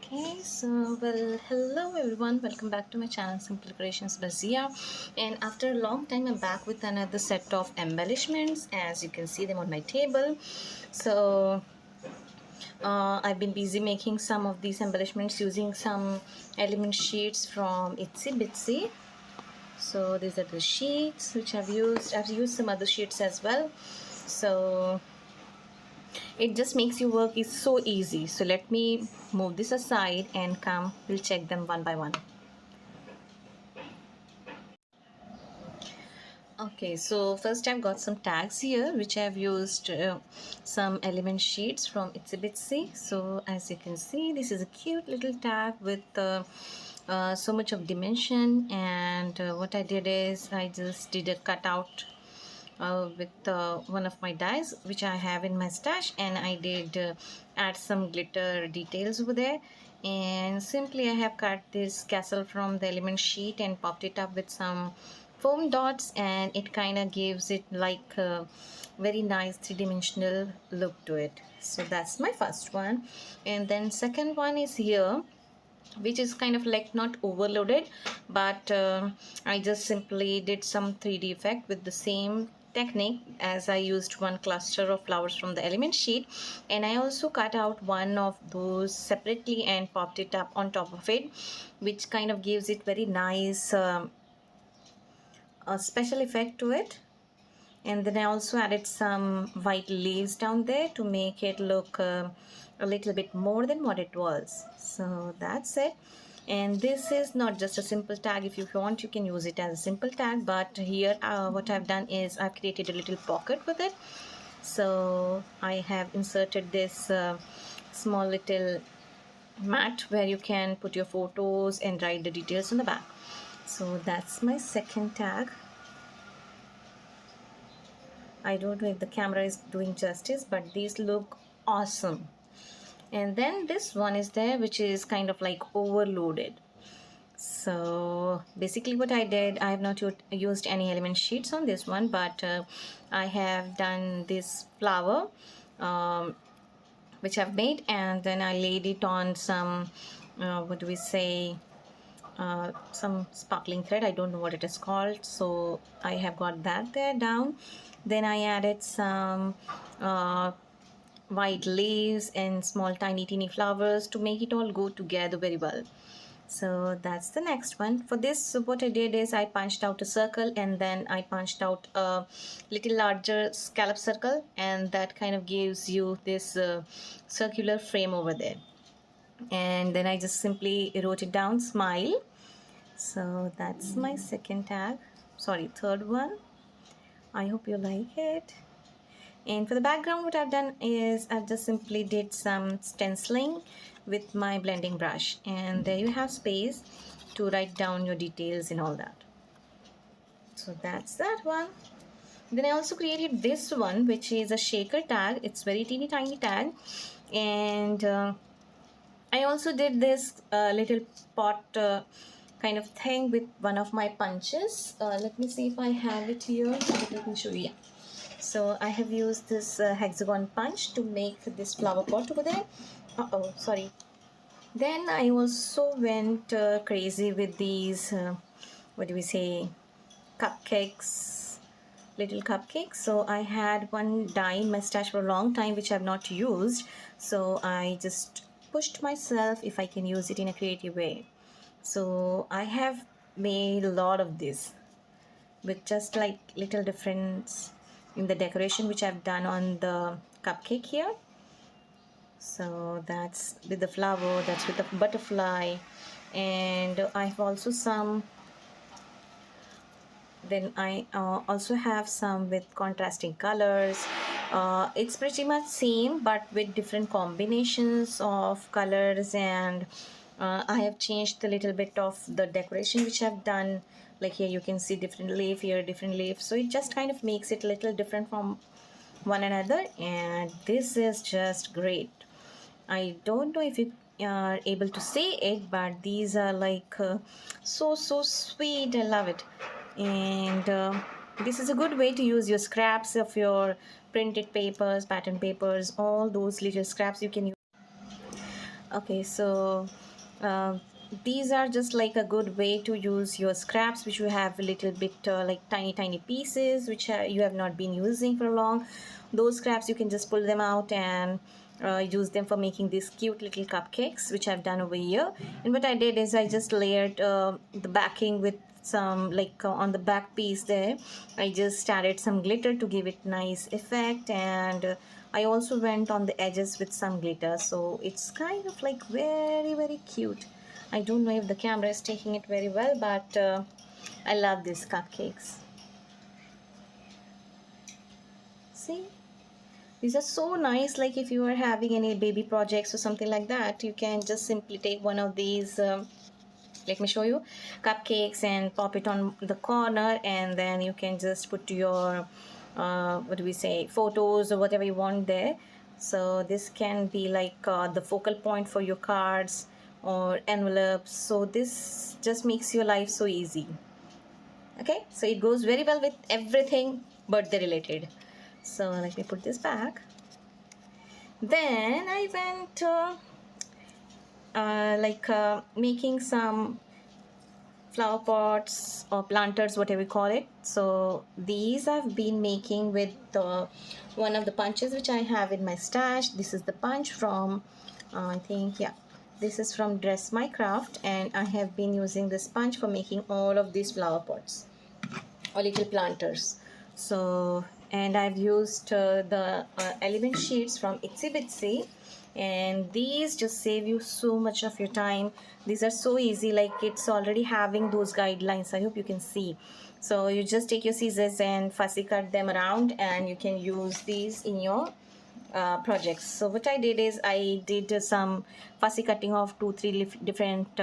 Okay, so hello everyone, welcome back to my channel Simple Creations by Ziya. And after a long time I'm back with another set of embellishments, as you can see them on my table. So I've been busy making some of these embellishments using some element sheets from Bitsy. So these are the sheets which I've used some other sheets as well. So it just makes your work is so easy. So let me move this aside and we'll check them one by one. Okay, so first I've got some tags here which I've used some element sheets from itsy. So as you can see, this is a cute little tag with so much of dimension, and what I did is I just did a cutout with one of my dies which I have in my stash, and I did add some glitter details over there. And simply I have cut this castle from the element sheet and popped it up with some foam dots, and it kind of gives it like a very nice three-dimensional look to it. So that's my first one. And then second one is here, which is kind of like not overloaded, but I just simply did some 3D effect with the same technique, as I used one cluster of flowers from the element sheet, and I also cut out one of those separately and popped it up on top of it, which kind of gives it very nice a special effect to it. And then I also added some white leaves down there to make it look a little bit more than what it was. So that's it. And this is not just a simple tag. If you want, you can use it as a simple tag, but here what I've done is I've created a little pocket with it. So I have inserted this small little mat where you can put your photos and write the details on the back. So that's my second tag. I don't know if the camera is doing justice, but these look awesome. And then this one is there, which is kind of like overloaded. So basically what I did, I have not used any element sheets on this one, but I have done this flower which I've made, and then I laid it on some what do we say, some sparkling thread. I don't know what it is called, so I have got that there down. Then I added some white leaves and small tiny teeny flowers to make it all go together very well. So that's the next one. For this, so what I did is I punched out a circle, and then I punched out a little larger scallop circle, and that kind of gives you this circular frame over there. And then I just simply wrote it down, smile. So that's my second tag, sorry, third one. I hope you like it. And for the background, what I've done is I've just simply did some stenciling with my blending brush, and there you have space to write down your details and all that. So that's that one. Then I also created this one, which is a shaker tag. It's very teeny tiny tag, and I also did this little pot kind of thing with one of my punches. Let me see if I have it here. Let me show you. So I have used this hexagon punch to make this flower pot over there. Sorry. Then I also went crazy with these, what do we say, cupcakes, little cupcakes. So I had one die in my stash for a long time which I have not used. So I just pushed myself if I can use it in a creative way. So I have made a lot of this with just like little difference in the decoration which I've done on the cupcake here. So that's with the flower, that's with the butterfly, and I have also some, then I also have some with contrasting colors. It's pretty much same but with different combinations of colors, and I have changed a little bit of the decoration which I've done. Like here you can see different leaf, here different leaf, so it just kind of makes it a little different from one another, and this is just great. I don't know if you are able to see it, but these are like so sweet. I love it. And this is a good way to use your scraps of your printed papers, pattern papers, all those little scraps you can use. Okay, so uh, these are just like a good way to use your scraps which you have a little bit like tiny pieces which you have not been using for long. Those scraps you can just pull them out and use them for making these cute little cupcakes which I've done over here. And what I did is I just layered the backing with some like on the back piece there I just added some glitter to give it nice effect, and I also went on the edges with some glitter, so it's kind of like very cute. I don't know if the camera is taking it very well, but I love these cupcakes. See, these are so nice. Like if you are having any baby projects or something like that, you can just simply take one of these let me show you, cupcakes, and pop it on the corner, and then you can just put your what do we say, photos or whatever you want there. So this can be like the focal point for your cards or envelopes, so this just makes your life so easy. Okay, so it goes very well with everything birthday related. So let me put this back. Then I went making some flower pots or planters, whatever you call it. So these I've been making with one of the punches which I have in my stash. This is the punch from I think, yeah, this is from Dress My Craft, and I have been using this punch for making all of these flower pots or little planters. So, and I've used the element sheets from itsy, and these just save you so much of your time. These are so easy, like it's already having those guidelines. I hope you can see. So you just take your scissors and fussy cut them around, and you can use these in your projects. So what I did is I did some fussy cutting of 2-3 different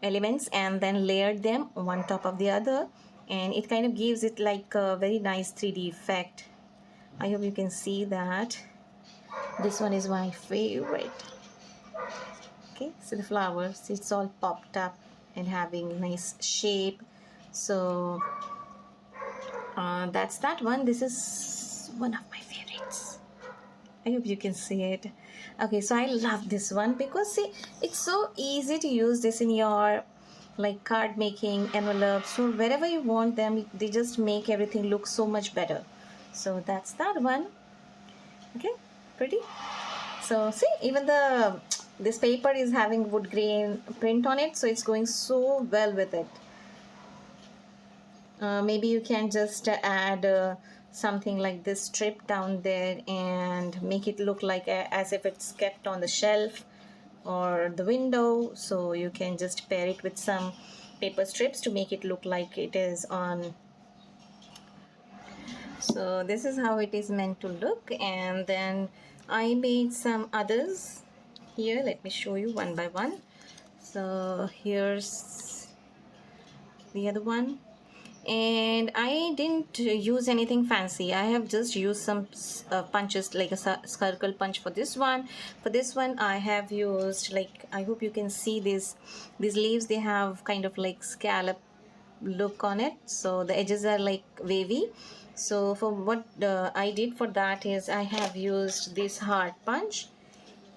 elements and then layered them one top of the other, and it kind of gives it like a very nice 3D effect. I hope you can see that. This one is my favorite. Okay, so the flowers, it's all popped up and having nice shape. So that's that one. This is one of my favorites. I hope you can see it. Okay, so I love this one because see, it's so easy to use this in your like card making, envelopes, so wherever you want them, they just make everything look so much better. So that's that one. Okay, pretty. So see, even the this paper is having wood grain print on it, so it's going so well with it. Maybe you can just add something like this strip down there and make it look like as if it's kept on the shelf or the window. So you can just pair it with some paper strips to make it look like it is on. So this is how it is meant to look, and then I made some others here. Let me show you one by one. So here's the other one, and I didn't use anything fancy. I have just used some punches, like a circle punch for this one. For this one I have used, like, I hope you can see these leaves, they have kind of like scallop look on it, so the edges are like wavy. So for what I did for that is I have used this heart punch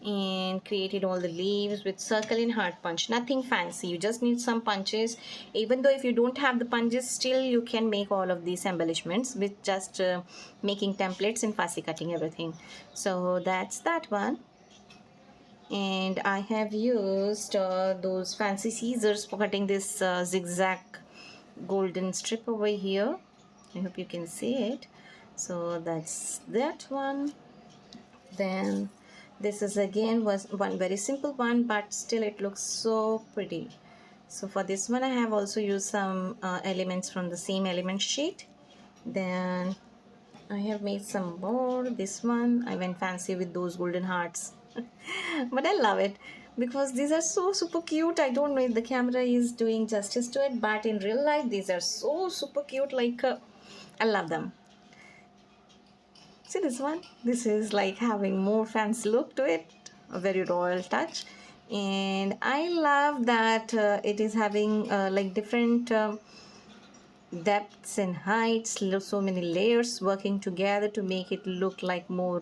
and created all the leaves with circle and heart punch. Nothing fancy, you just need some punches. Even though if you don't have the punches, still you can make all of these embellishments with just making templates and fussy cutting everything. So that's that one. And I have used those fancy scissors for cutting this zigzag golden strip over here. I hope you can see it. So that's that one. Then this is again was one very simple one, but still it looks so pretty. So for this one I have also used some elements from the same element sheet. Then I have made some more. This one I went fancy with those golden hearts. But I love it because these are so super cute. I don't know if the camera is doing justice to it, but in real life these are so super cute. Like I love them. See this one? This is like having more fancy look to it, a very royal touch. And I love that it is having like different depths and heights, so many layers working together to make it look like more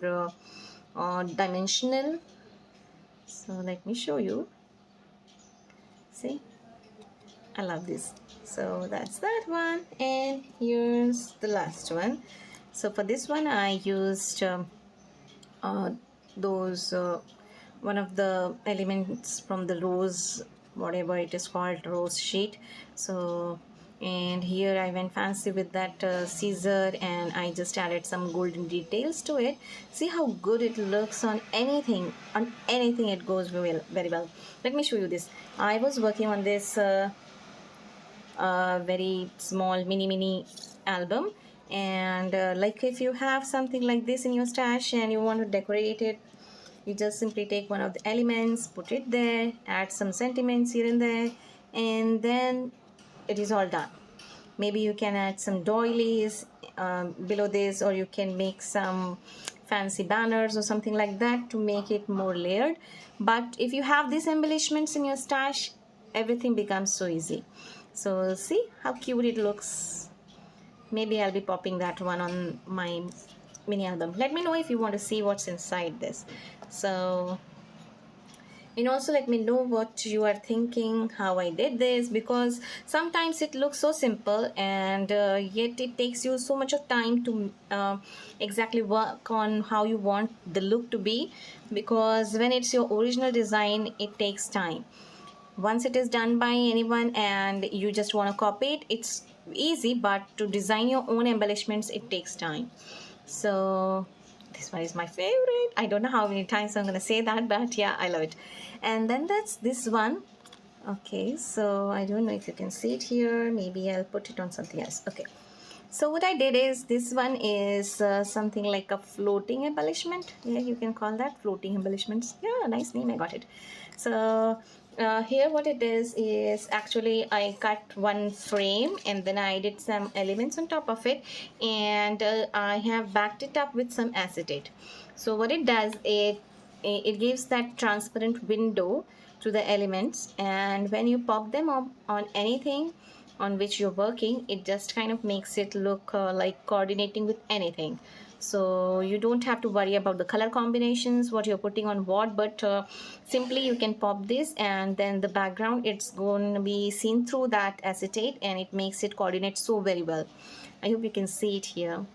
dimensional. So let me show you. See, I love this. So that's that one, and here's the last one. So for this one I used uh, those one of the elements from the rose, whatever it is called, rose sheet. So, and here I went fancy with that scissor, and I just added some golden details to it. See how good it looks on anything. On anything it goes very well. Let me show you this. I was working on this very small mini album, and like if you have something like this in your stash and you want to decorate it, you just simply take one of the elements, put it there, add some sentiments here and there, and then it is all done. Maybe you can add some doilies below this, or you can make some fancy banners or something like that to make it more layered. But if you have these embellishments in your stash, everything becomes so easy. So see how cute it looks. Maybe I'll be popping that one on my mini album. Let me know if you want to see what's inside this. So, and also let me know what you are thinking, how I did this, because sometimes it looks so simple, and yet it takes you so much of time to exactly work on how you want the look to be, because when it's your original design, it takes time. Once it is done by anyone and you just want to copy it, it's easy, but to design your own embellishments, it takes time. So this one is my favorite. I don't know how many times I'm gonna say that, but yeah, I love it. And then that's this one. Okay, so I don't know if you can see it here. Maybe I'll put it on something else. Okay, so what I did is, this one is something like a floating embellishment. Yeah, you can call that floating embellishments. Yeah, nice name, I got it. So here what it is actually I cut one frame, and then I did some elements on top of it, and I have backed it up with some acetate. So what it does, it gives that transparent window to the elements, and when you pop them up on anything on which you're working, it just kind of makes it look like coordinating with anything. So you don't have to worry about the color combinations, what you're putting on what, but simply you can pop this, and then the background, it's going to be seen through that acetate, and it makes it coordinate so very well. I hope you can see it here.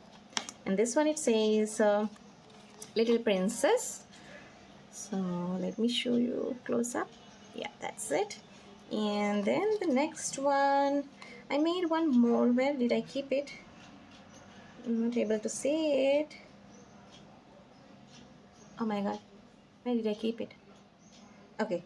And this one, it says Little Princess. So let me show you close up. Yeah, that's it. And then the next one, I made one more. Where did I keep it? I'm not able to see it. Oh my god, where did I keep it? Okay.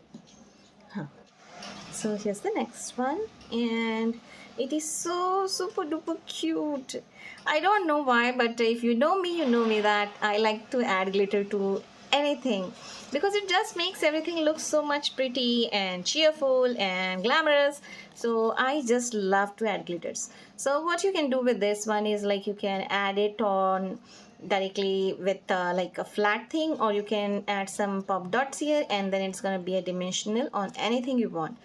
So here's the next one, and it is so super duper cute. I don't know why, but if you know me, you know me that I like to add glitter to anything, because it just makes everything look so much pretty and cheerful and glamorous. So I just love to add glitters. So what you can do with this one is, like, you can add it on directly with like a flat thing, or you can add some pop dots here, and then it's gonna be a dimensional on anything you want.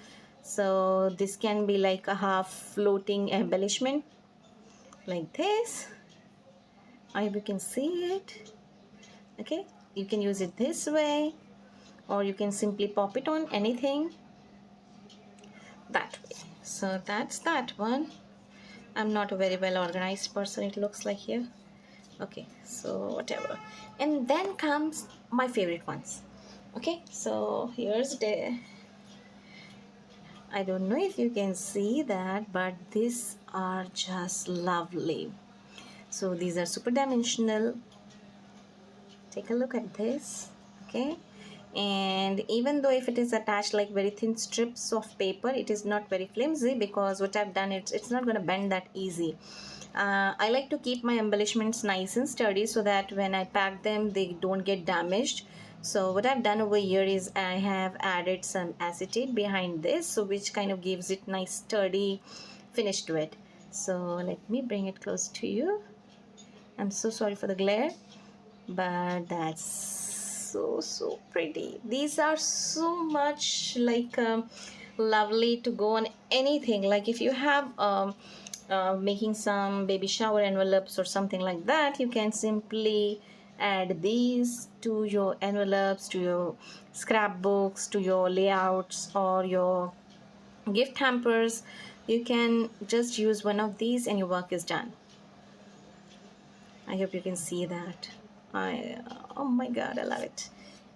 So this can be like a half floating embellishment like this. I hope you can see it. Okay, you can use it this way, or you can simply pop it on anything that way. So that's that one. I'm not a very well organized person, it looks like here. Okay, so whatever. And then comes my favorite ones. Okay, so here's the, I don't know if you can see that, but these are just lovely. So these are super dimensional. Take a look at this. Okay, and even though if it is attached like very thin strips of paper, it is not very flimsy, because what I've done, it's not going to bend that easy. I like to keep my embellishments nice and sturdy, so that when I pack them, they don't get damaged. So what I've done over here is I have added some acetate behind this, so which kind of gives it nice sturdy finish to it. So let me bring it close to you. I'm so sorry for the glare, but that's so pretty. These are so much like lovely to go on anything. Like if you have making some baby shower envelopes or something like that, you can simply add these to your envelopes, to your scrapbooks to your layouts or your gift hampers. You can just use one of these and your work is done. I hope you can see that. Oh my god, I love it.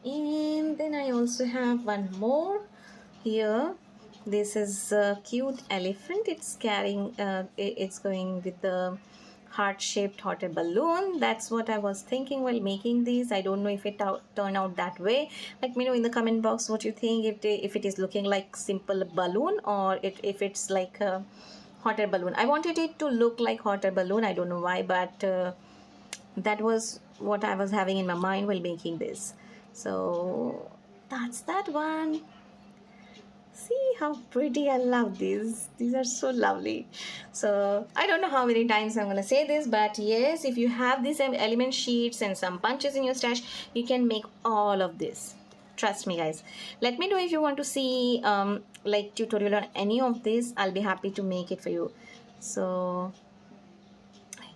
And then I also have one more here. This is a cute elephant. It's carrying it's going with the heart-shaped hot air balloon. That's what I was thinking while making these. I don't know if it turned out that way. Let me know in the comment box what you think, if it is looking like simple balloon or if it's like a hot air balloon. I wanted it to look like hot air balloon. I don't know why, but that was what I was having in my mind while making this. So that's that one. See how pretty. I love these are so lovely. So I don't know how many times I'm gonna say this, but yes, if you have these element sheets and some punches in your stash, you can make all of this. Trust me, guys. Let me know if you want to see like tutorial on any of this. I'll be happy to make it for you. So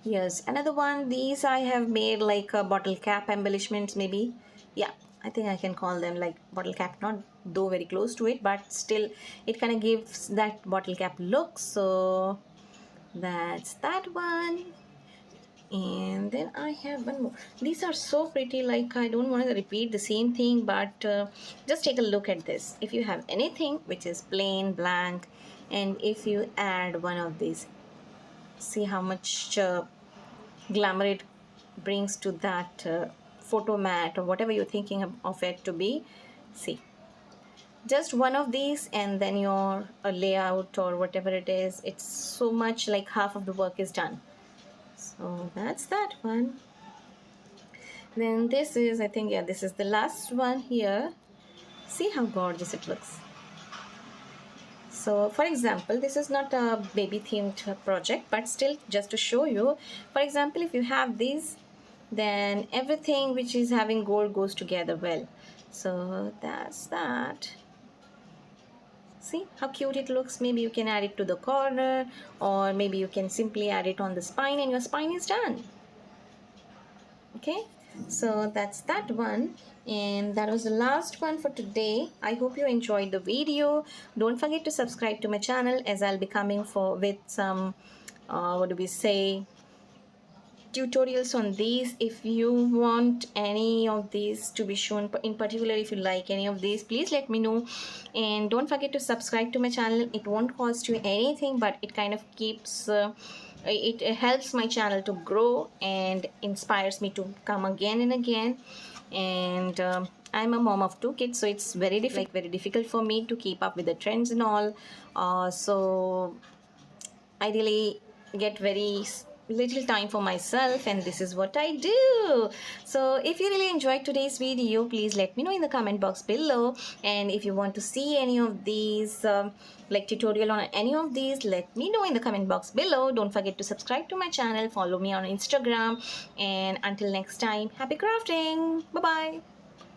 here's another one. These I have made like a bottle cap embellishments, maybe. Yeah, I think I can call them like bottle cap, not though very close to it, but still it kind of gives that bottle cap look. So that's that one. And then I have one more. These are so pretty, like I don't want to repeat the same thing, but just take a look at this. If you have anything which is plain blank, and if you add one of these, see how much glamour it brings to that photo mat or whatever you're thinking of it to be. See, just one of these and then your layout or whatever it is, it's so much like half of the work is done. So that's that one. Then this is, I think, yeah, this is the last one here. See how gorgeous it looks. So for example, this is not a baby themed project, but still just to show you, for example, if you have these, then everything which is having gold goes together well. So that's that. See how cute it looks. Maybe you can add it to the corner, or maybe you can simply add it on the spine and your spine is done. Okay, so that's that one, and that was the last one for today. I hope you enjoyed the video. Don't forget to subscribe to my channel, as I'll be coming with some what do we say, tutorials on these. If you want any of these to be shown in particular, if you like any of these, please let me know. And don't forget to subscribe to my channel. It won't cost you anything, but it kind of keeps it helps my channel to grow and inspires me to come again and again. And I'm a mom of 2 kids, so it's very difficult for me to keep up with the trends and all. So I really get very little time for myself, and this is what I do. So if you really enjoyed today's video, please let me know in the comment box below. And if you want to see any of these like tutorial on any of these, let me know in the comment box below. Don't forget to subscribe to my channel, follow me on Instagram, and until next time, happy crafting. Bye bye.